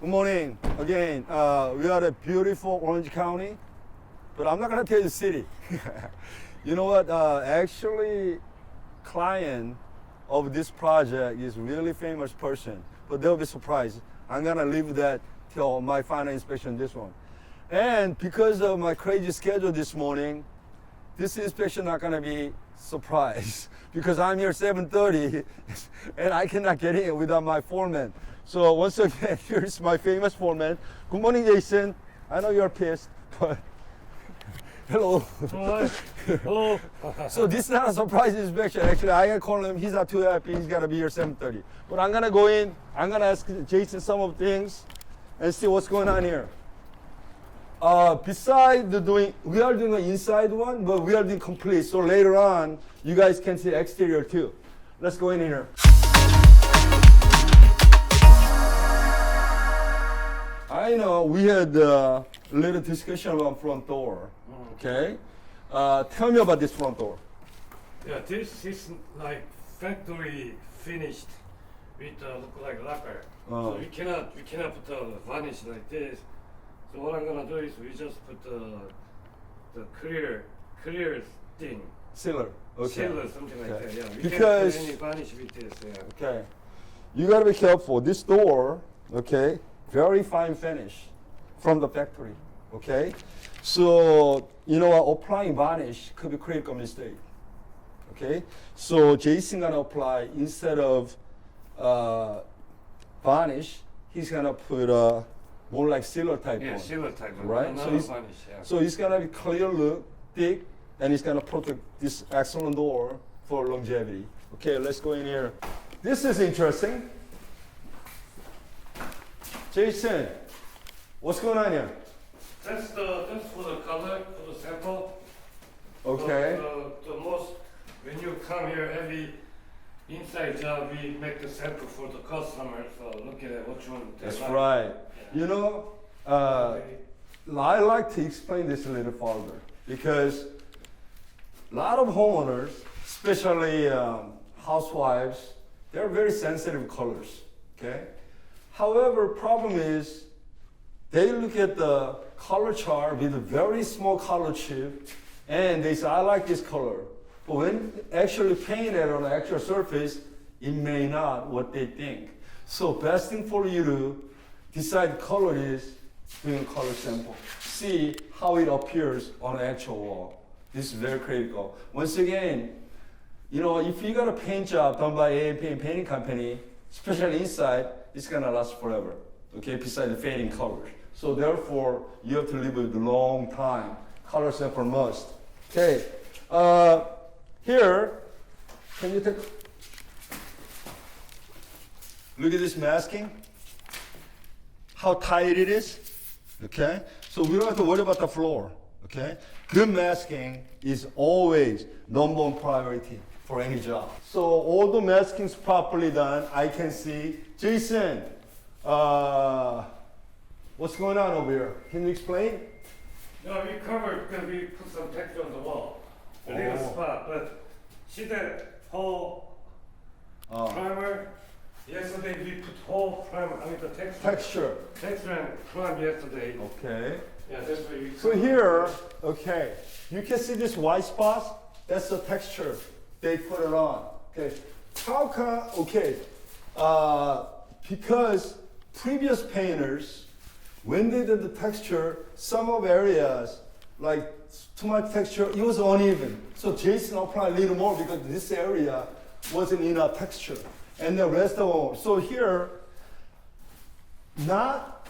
Good morning. Again, we are at beautiful Orange County, but I'm not going to tell you the city. You know what? Actually, client of this project is really famous person, but they'll be surprised. I'm going to leave that till my final inspection, this one. And because of my crazy schedule this morning, this inspection not going to be surprise because I'm here 7:30 and I cannot get in without my foreman. So once again, here's my famous foreman. Good morning, Jason. I know you're pissed, but hello. Hello. So this is not a surprise inspection. Actually, I can call him. He's not too happy. He's got to be here 7:30. But I'm going to go in. I'm going to ask Jason some of the things and see what's going on here. Besides we are doing an inside one, but we are doing complete. So later on, you guys can see exterior too. Let's go in here. I know we had a little discussion about front door. Okay, tell me about this front door. Yeah, this is like factory finished with look like lacquer. So we cannot put the varnish like this. So what I'm gonna do is we just put the clear thing. Sealer. Okay. Sealer, something like that. Yeah. We Because- can't put any varnish with this. Yeah. Okay. You gotta be careful. This door, okay, very fine finish from the factory. Okay. So you know what? Applying varnish could be critical mistake. Okay. So Jason gonna apply instead of varnish, he's gonna put more like sealer type Yeah, one. sealer type. Right, Not so a it's- varnish. Yeah. So it's gonna be clear look, thick, and it's gonna protect this excellent door for longevity. Okay, let's go in here. This is interesting. Jason, what's going on here? That's for the color for the sample. Okay. The most when you come here every inside job we make the sample for the customer. So look at it, which one they That's like. right. You know, I like to explain this a little further because a lot of homeowners, especially housewives, they're very sensitive colors. Okay. However, problem is they look at the color chart with a very small color chip and they say, I like this color. But when actually paint it on the actual surface, it may not what they think. So best thing for you to decide color is doing a color sample. See how it appears on the actual wall. This is very critical. Once again, you know, if you got a paint job done by A&P painting company, especially inside, it's gonna last forever. Okay, besides the fading colors. So therefore, you have to live with a long time. Color sample must. Okay, here, can you take, look at this masking, how tight it is, okay? So we don't have to worry about the floor, okay? Good masking is always number one priority for any job. So all the masking's properly done, I can see. Jason, what's going on over here? Can you explain? No, we covered because we put some texture on the wall. A little spot, but see that whole primer? Yesterday we put whole primer, I mean the texture and prime yesterday. Okay. Yeah, that's what we So here, okay, you can see this white spot. That's the texture they put it on. Okay, how come? Okay, because previous painters, when they did the texture, some of areas like too much texture, it was uneven. So Jason applied a little more because this area wasn't enough texture, and the rest of them. So here, not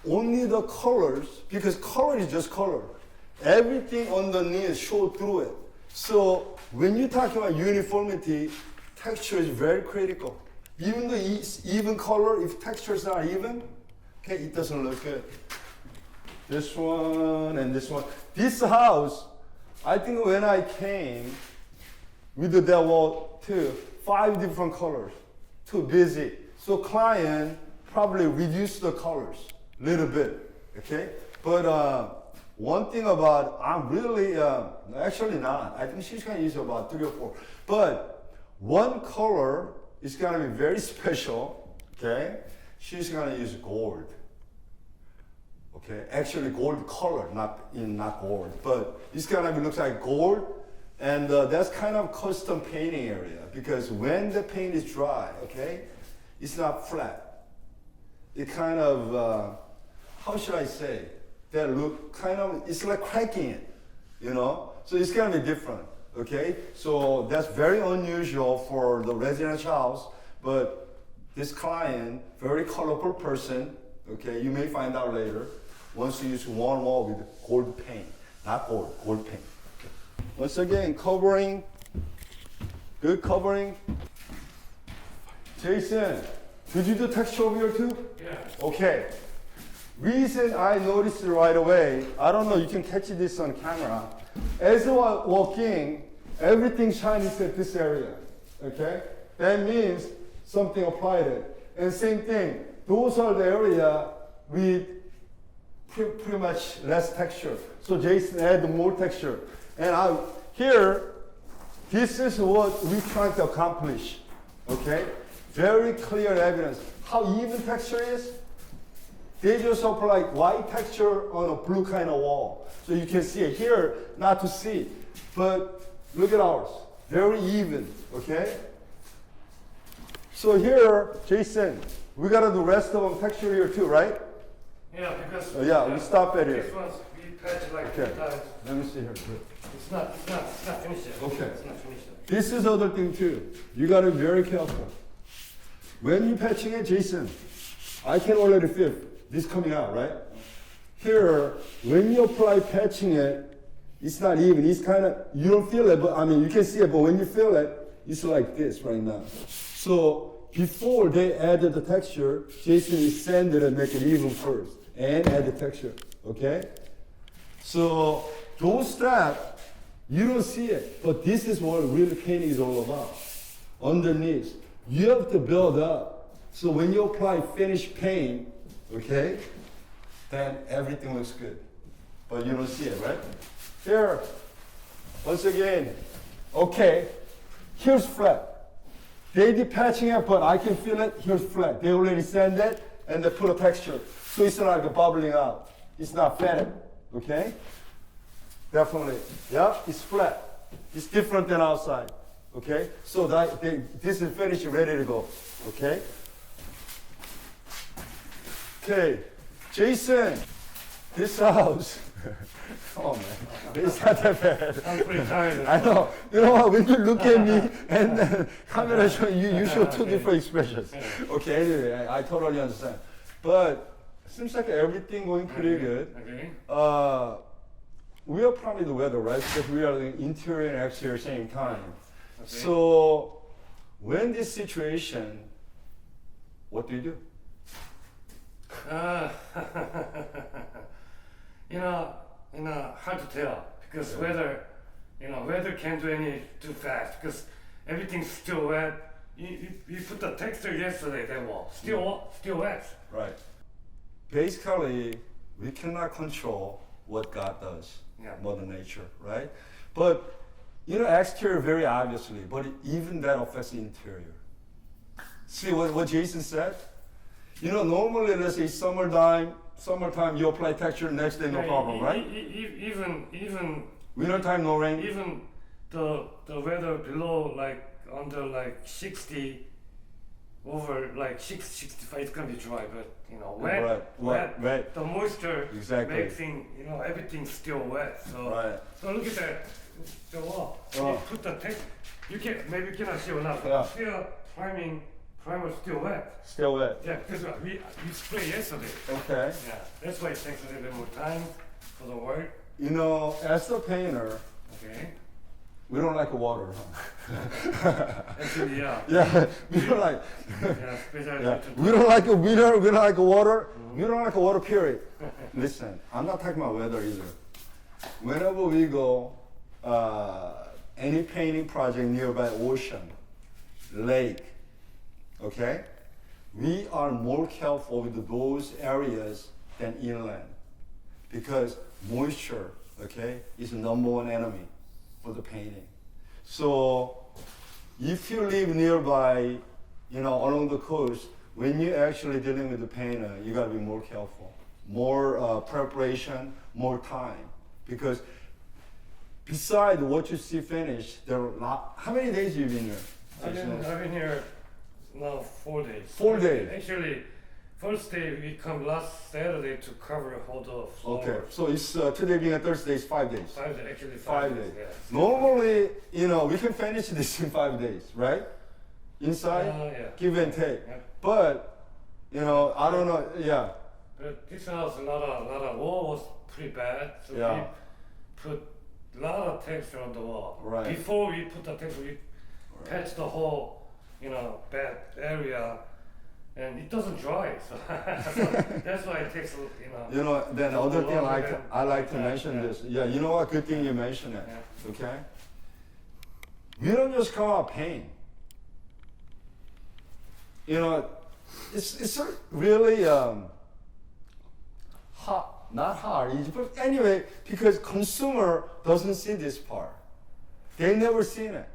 only the colors, because color is just color. Everything underneath show through it. So when you talk about uniformity, texture is very critical. Even the even color, if textures are even, okay, it doesn't look good. This one and this one. This house, I think when I came, we did that wall too. 5 different colors. Too busy. So client probably reduced the colors a little bit. Okay? But one thing about, I'm really, actually not. I think she's gonna use about 3 or 4. But one color is gonna be very special. Okay? she's gonna use gold. Okay, actually gold color, not gold, but it's gonna look like gold, and that's kind of custom painting area because when the paint is dry, okay, it's not flat. It kind of, how should I say? That look kind of, it's like cracking it, you know? So it's gonna be different, okay? So that's very unusual for the residential house, but this client, very colorful person, okay, you may find out later, wants to use one wall with gold paint, not gold, gold paint. Okay. Once again, covering, good covering. Jason, did you do texture over here too? Yeah. Okay. Reason I noticed it right away, I don't know, you can catch this on camera. As I was walking, everything shines at this area, okay? That means something applied it. And same thing, those are the area with pretty much less texture. So Jason added more texture. And here, this is what we're trying to accomplish, okay? Very clear evidence. How even texture is, they just apply white texture on a blue kind of wall. So you can see it here, not to see. But look at ours, very even, okay? So here, Jason, we gotta do rest of them texture here too, right? Yeah, because Yeah, we stop at here. this one's we patch like Okay. 2 times. Let me see here. It's not finished yet. Okay. It's not finished yet. This is other thing too. You gotta be very careful. When you're patching it, Jason, I can already feel this coming out, right? Here, when you apply patching it, it's not even. It's kind of, you don't feel it, but I mean, you can see it, but when you feel it, it's like this right now. So before they added the texture, Jason is sand it and make it even first, and add the texture, okay? So those steps, you don't see it, but this is what real painting is all about. Underneath, you have to build up. So when you apply finished paint, okay, then everything looks good. But you don't see it, right? Here, once again, okay, here's flat. They did patching it, but I can feel it, here's flat. They already sand it, and they put a texture. So it's not like bubbling out. It's not fatted, okay? Definitely, yeah, it's flat. It's different than outside, okay? So this is finished, ready to go, okay? Okay, Jason, this house, oh man, it's not that bad. I'm pretty tired. I know. You know what? When you look at me and camera show you show two different expressions. Okay. Anyway, I totally understand. But seems like everything going pretty good. Okay. We are probably the weather, right? Because we are the interior and exterior same time. Okay. So when this situation, what do you do? Hard to tell because weather can't do any too fast because everything's still wet. You put the texture yesterday, that wall still wet. Right. Basically, we cannot control what God does, Yeah. Mother Nature, right? But exterior very obviously, but even that affects the interior. See what Jason said? Normally, let's say summertime you apply texture, next day no problem, right? Even Wintertime no rain. even the weather below under 60 over 65 it's gonna be dry, but wet. The moisture Exactly. makes everything's still wet. So Right. so look at that. The wall. Oh. You put the text. You cannot see or not. But Yeah. still primer still wet. Still wet. Yeah, because we sprayed yesterday. Okay. Yeah, that's why it takes a little bit more time for the work. As a painter, Okay. we don't like water, huh? Actually, yeah. Yeah, we don't like. Yeah, especially Yeah. to- We don't like water. We don't like water, period. Listen, I'm not talking about weather either. Whenever we go, any painting project nearby ocean, lake, okay, we are more careful with those areas than inland because moisture, okay, is the number one enemy for the painting. So if you live nearby, along the coast, when you're actually dealing with the painter, you gotta be more careful, more preparation, more time, because beside what you see finished, there are how many days you been here? I've been here now 4 days. 4 days. Actually, first day we come last Saturday to cover all the floor. Okay, so it's today being a Thursday, it's 5 days. 5 days, actually 5 days. Yeah. Normally, we can finish this in 5 days, right? Inside, Yeah. give and take. Yeah. But, I don't know, yeah. But this house, a lot of wall was pretty bad, so Yeah. we put a lot of texture on the wall. Right. Before we put the texture, we patched the whole, bad area, and it doesn't dry. So, so that's why it takes, Then the other thing longer I like to than- mention yeah. this. Yeah, you know what? Good thing you mentioned it. Yeah. Okay? We don't just come out paint. It's really hard, not hard, easy, but anyway, because consumer doesn't see this part. They never seen it.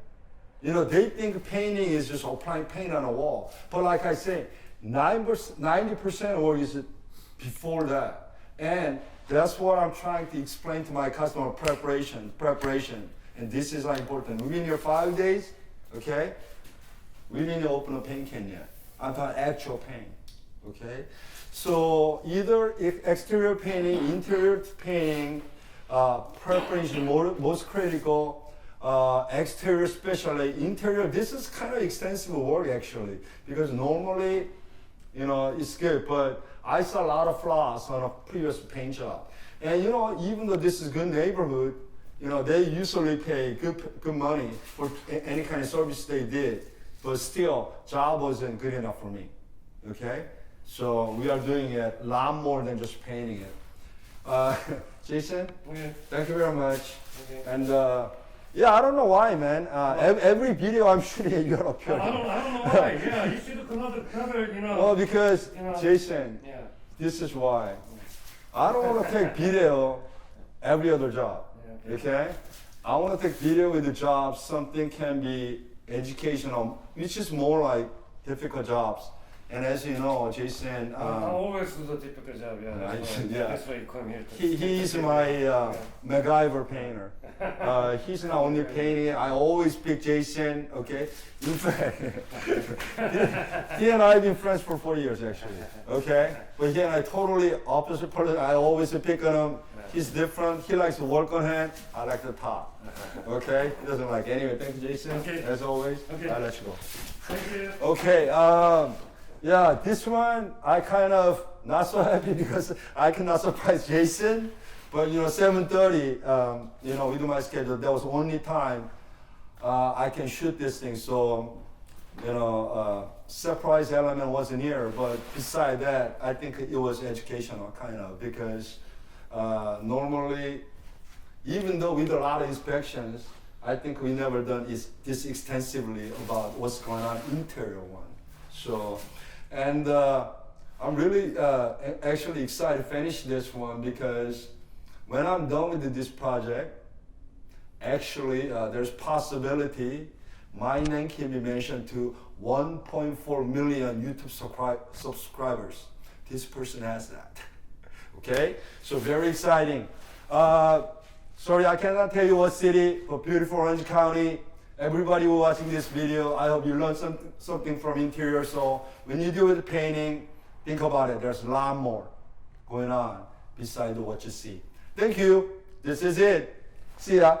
They think painting is just applying paint on a wall. But like I say, 90% of work is before that. And that's what I'm trying to explain to my customer, preparation. And this is important. We've been here 5 days, okay? We didn't open a paint can yet. I'm talking actual paint, okay? So either exterior painting, interior painting, preparation most critical, exterior especially, interior, this is kind of extensive work actually, because normally, it's good, but I saw a lot of flaws on a previous paint job. And even though this is good neighborhood, they usually pay good money for any kind of service they did, but still, job wasn't good enough for me, okay? So we are doing it a lot more than just painting it. Jason, Okay. thank you very much. Okay. And yeah, I don't know why, man. Every video I'm shooting, you're I appearing. don't know why. Yeah, you should cover, Well, because Jason, Yeah. this is why. I don't want to take video every other job. Yeah, Okay? I want to take video with the job. Something can be educational, which is more like difficult jobs. And as you know, Jason, I always do the typical job. Yeah. yeah. That's why you come here. he's my MacGyver painter. He's not only painting. I always pick Jason. Okay. In fact, he and I have been friends for 4 years actually. Okay. But he and I totally opposite person. I always pick on him. He's different. He likes to work on hand. I like the top. Okay. He doesn't like anyway. Thank you, Jason. Okay. As always. Okay. I'll let you go. Thank you. Okay. Yeah, this one I kind of not so happy because I cannot surprise Jason. But 7:30, with my schedule, that was the only time I can shoot this thing. So, surprise element wasn't here. But beside that, I think it was educational kind of because normally, even though we did a lot of inspections, I think we never done this extensively about what's going on interior one. So, and I'm really actually excited to finish this one because when I'm done with this project, actually there's possibility my name can be mentioned to 1.4 million YouTube subscribers. This person has that. Okay, so very exciting. Sorry, I cannot tell you what city, but beautiful Orange County. Everybody who watching this video, I hope you learned something from interior. So when you do with painting, think about it. There's a lot more going on beside what you see. Thank you. This is it. See ya.